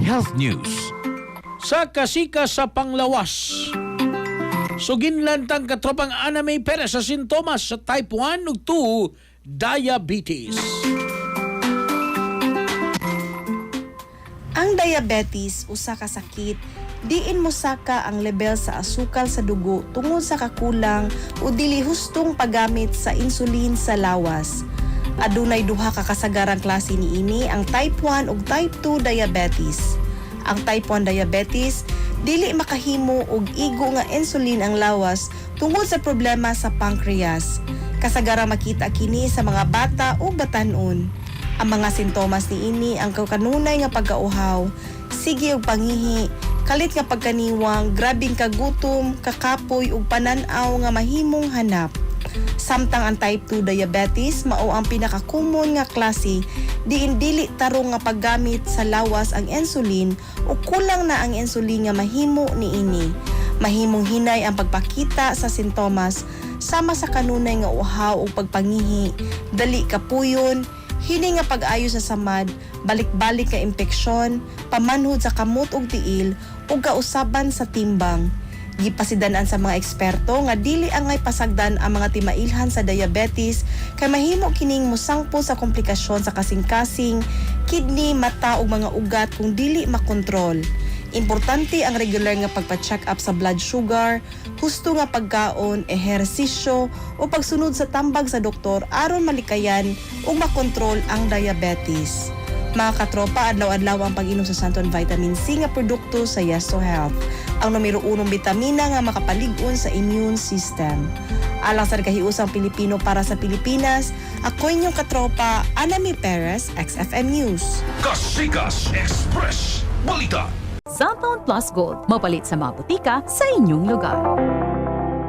Health News. Sa kasika sa panglawas, suginlantang katropang Anamay Perez sa sintomas sa type 1 ug 2 diabetes. Ang diabetes usa ka sakit diin mosaka ang level sa asukal sa dugo tungod sa kakulang o dili hustong paggamit sa insulin sa lawas. Adunay duha ka kasagarang klase niini, ang type 1 ug type 2 diabetes. Ang type 1 diabetes dili makahimo og igo nga insulin ang lawas tungod sa problema sa pancreas. Kasagara makita kini sa mga bata o batan-on. Ang mga sintomas niini ang kanunay nga pagkauhaw, sige og pangihi, kalit nga pagkaniwang, grabing kagutom, kakapoy ug panan-aw nga mahimong hanap. Samtang ang type 2 diabetes mao ang pinakakumon nga klase diin dili tarong nga paggamit sa lawas ang insulin o kulang na ang insulin nga mahimo niini. Mahimong hinay ang pagpakita sa sintomas sama sa kanunay nga uhaw o pagpangihi, dali kapuyon, hini nga pag-ayo sa samad, balik-balik ka impeksyon, pamanhod sa kamot ug tiil ug kausaban sa timbang. Gipasidanan sa mga eksperto nga dili angay pasagdan ang mga timailhan sa diabetes kay mahimo kining mosangpo sa komplikasyon sa kasing-kasing, kidney, mata ug mga ugat kung dili makontrol. Importante ang regular nga pagpa-check up sa blood sugar, husto nga pagkaon, ehersisyo o pagsunod sa tambag sa doktor aron malikayan ug makontrol ang diabetes. Mga katropa, adlaw-adlaw ang pag-inom sa Santon Vitamin C nga produkto sa Yesto Health, ang numero 1 bitamina nga makapalig-on sa immune system. Alang sa kahiusang Pilipino para sa Pilipinas, ako inyong katropa, Anamay Perez, XFM News. Kasikas Express Balita. Santon Plus Gold, mapalit sa mga butika sa inyong lugar.